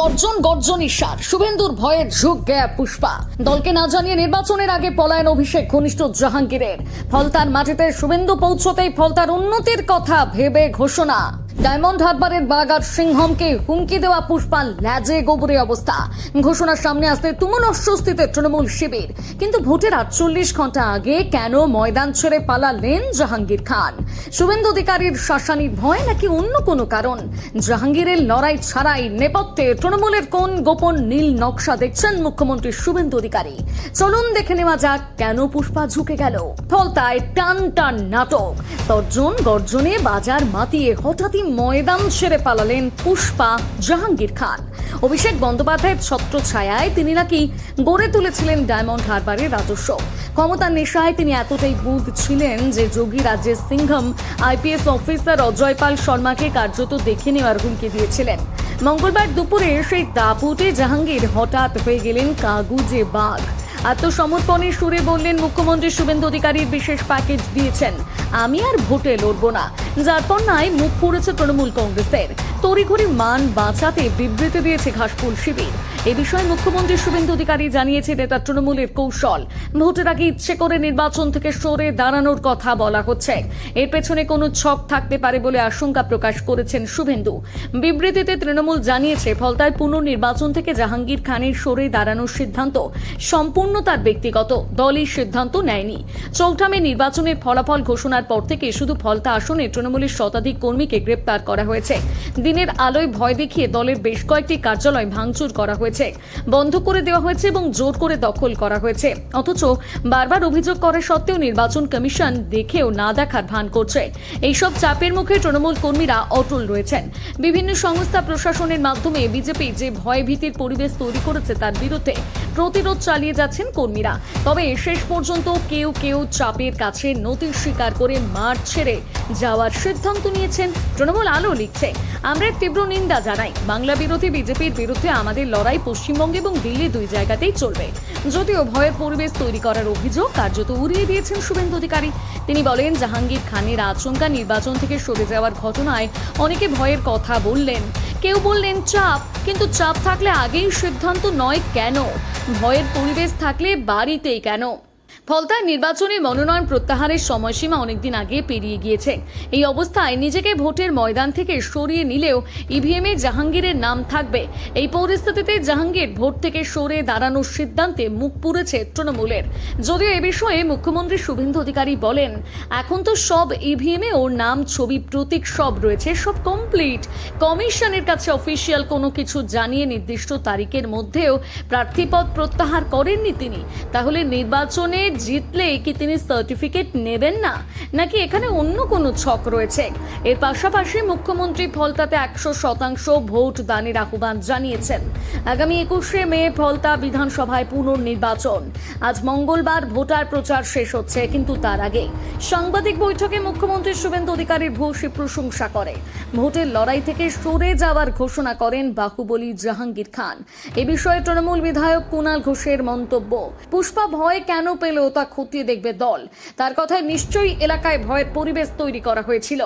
তর্জন গর্জন ইশার শুভেন্দুর ভয়ের ঝুঁক গেয়া পুষ্পা দলকে না জানিয়ে নির্বাচনের আগে পলায়ন অভিষেক ঘনিষ্ঠ জাহাঙ্গীরের ফলতার মাটিতে শুভেন্দু পৌঁছতেই ফলতার উন্নতির কথা ভেবে ঘোষণা। ডায়মন্ড হারবারের বাঘ আর সিংহমকে হুমকি দেওয়া পুষ্পা ল্যাজে গোবরে অবস্থা। ঘোষণার সামনে আসতে তুমুল অস্বস্তিতে তৃণমূল শিবির। কিন্তু ভোটের 48 ঘন্টা আগে কেন ময়দান ছেড়ে পালালেন জাহাঙ্গীর খান? শুভেন্দু অধিকারীর শাসানির ভয় নাকি অন্য কোনো কারণ? জাহাঙ্গীরের লড়াই ছাড়াই নেপথ্যে তৃণমূলের কোন গোপন নীল নকশা দেখছেন মুখ্যমন্ত্রী শুভেন্দু অধিকারী? চলুন দেখে নেওয়া যাক কেন পুষ্পা ঝুঁকে গেল। ফলতায় টান টান নাটক, তর্জন গর্জনে বাজার মাতিয়ে হঠাৎই ময়দান ছেড়ে পালালেন পুষ্পা জাহাঙ্গীর খান। অভিষেক বন্দ্যোপাধ্যায়ের ছত্রছায়ায় তিনি নাকি গড়ে তুলেছিলেন ডায়মন্ড হারবারের রাজস্ব। ক্ষমতার নেশায় তিনি এতটাই বুঁদ ছিলেন যে যোগী রাজ্যের সিংহম আইপিএস অফিসার অজয় পাল শর্মাকে কার্যত দেখে নেওয়ার হুমকি দিয়েছিলেন। মঙ্গলবার দুপুরে সেই দাপুটে জাহাঙ্গীর হঠাৎ হয়ে গেলেন কাগুজে বাঘ। আত্মসমর্পণের সুরে বললেন মুখ্যমন্ত্রী শুভেন্দু অধিকারীর বিশেষ প্যাকেজ দিয়েছেন, আমি আর ভোটে লড়ব না। যার পন্নায় মুখ পুড়েছে তৃণমূল কংগ্রেসের। তড়িঘড়ি মান বাঁচাতে বিবৃতি দিয়েছে ঘাসফুল শিবির। এ বিষয়ে মুখ্যমন্ত্রী শুভেন্দু অধিকারী জানিয়েছে এটা তৃণমূলের কৌশল। ভোটের আগে ইচ্ছে করে নির্বাচন থেকে সরে দাঁড়ানোর কথা বলা হচ্ছে। এর পেছনে কোনো ছক থাকতে পারে বলে আশঙ্কা প্রকাশ করেছেন শুভেন্দু। বিবৃতিতে তৃণমূল জানিয়েছে ফলতায় পুনর্নির্বাচন থেকে জাহাঙ্গীর খানের সরে দাঁড়ানোর সিদ্ধান্ত সম্পূর্ণ তার ব্যক্তিগত, দলই সিদ্ধান্ত নেয়নি। চৌঠা মে নির্বাচনের ফলাফল ঘোষণার পর থেকে শুধু ফলতা আসনে তৃণমূলের শতাধিক কর্মীকে গ্রেপ্তার করা হয়েছে। দিনের আলোয় ভয় দেখিয়ে দলের বেশ কয়েকটি কার্যালয় ভাঙচুর করা হয়েছে, বন্ধ করে দেওয়া হয়েছে এবং জোর করে দখল করা হয়েছে। অথচ বারবার অভিযোগ করা সত্ত্বেও নির্বাচন কমিশন দেখেও না দেখার ভান করছে। এইসব চাপের মুখে তৃণমূল কর্মীরা অটল রয়েছেন। বিভিন্ন সংস্থা প্রশাসনের মাধ্যমে বিজেপি যে ভয় ভীতির পরিবেশ তৈরি করেছে তার বিরুদ্ধে প্রতিরোধ চালিয়ে যাচ্ছেন কর্মীরা। তবে শেষ পর্যন্ত কেউ কেউ চাপের কাছে নতি স্বীকার করে মাঠ ছেড়ে যাওয়ার সিদ্ধান্ত নিয়েছেন। তৃণমূল আলো লিখছে, আমরা তীব্র নিন্দা জানাই। বাংলা বিরোধী বিজেপির বিরুদ্ধে আমাদের লড়াই পশ্চিমবঙ্গে এবং দিল্লি দুই জায়গাতেই চলবে। যদিও ভয়ের পরিবেশ তৈরি করার অভিযোগ কার্যত উড়িয়ে দিয়েছেন শুভেন্দু অধিকারী। তিনি বলেন, জাহাঙ্গীর খানের আচমকা নির্বাচন থেকে সরে যাওয়ার ঘটনায় অনেকে ভয়ের কথা বললেন, কেউ বললেন চাপ। কিন্তু চাপ থাকলে আগেই সিদ্ধান্ত নয় কেন? ভয়ের পরিবেশ থাকলে বাড়িতেই কেন? ফলতায় নির্বাচনে মনোনয়ন প্রত্যাহারের সময়সীমা অনেকদিন আগে পেরিয়ে গিয়েছে। এই অবস্থায় নিজেকে ভোটের ময়দান থেকে সরিয়ে নিলেও ইভিএমে জাহাঙ্গীরের নাম থাকবে। এই পরিস্থিতিতে জাহাঙ্গীর ভোট থেকে সরে দাঁড়ানোর সিদ্ধান্তে মুখ পুড়েছে তৃণমূলের। যদিও এ বিষয়ে মুখ্যমন্ত্রী শুভেন্দু অধিকারী বলেন, এখন তো সব ইভিএমে ওর নাম, ছবি, প্রতীক সব রয়েছে, সব কমপ্লিট। কমিশনের কাছে অফিসিয়াল কোনো কিছু জানিয়ে নির্দিষ্ট তারিখের মধ্যেও প্রার্থীপদ প্রত্যাহার করেননি তিনি। তাহলে নির্বাচনে জিতলে কি তিনি সার্টিফিকেট নেবেন না, নাকি এখানে অন্য কোনো ছক রয়েছে? এর পাশাপাশি মুখ্যমন্ত্রী ফলতাতে 100% ভোট দানের আহ্বান জানিয়েছেন। আগামী 21শে মে ফলতা বিধানসভায় পুনর্নির্বাচন। আজ মঙ্গলবার ভোটার প্রচার শেষ হচ্ছে, কিন্তু তার আগে সাংবাদিক বৈঠকে মুখ্যমন্ত্রী শুভেন্দু অধিকারীর ভূয়সী প্রশংসা করে ভোটের লড়াই থেকে সরে যাওয়ার ঘোষণা করেন বাহুবলী জাহাঙ্গীর খান। এ বিষয়ে তৃণমূল বিধায়ক কুণাল ঘোষের মন্তব্য, পুষ্পা ভয় কেন পেল তা খতিয়ে দেখবে দল। তার কথায় নিশ্চয়ই এলাকায় ভয়ের পরিবেশ তৈরি করা হয়েছিল।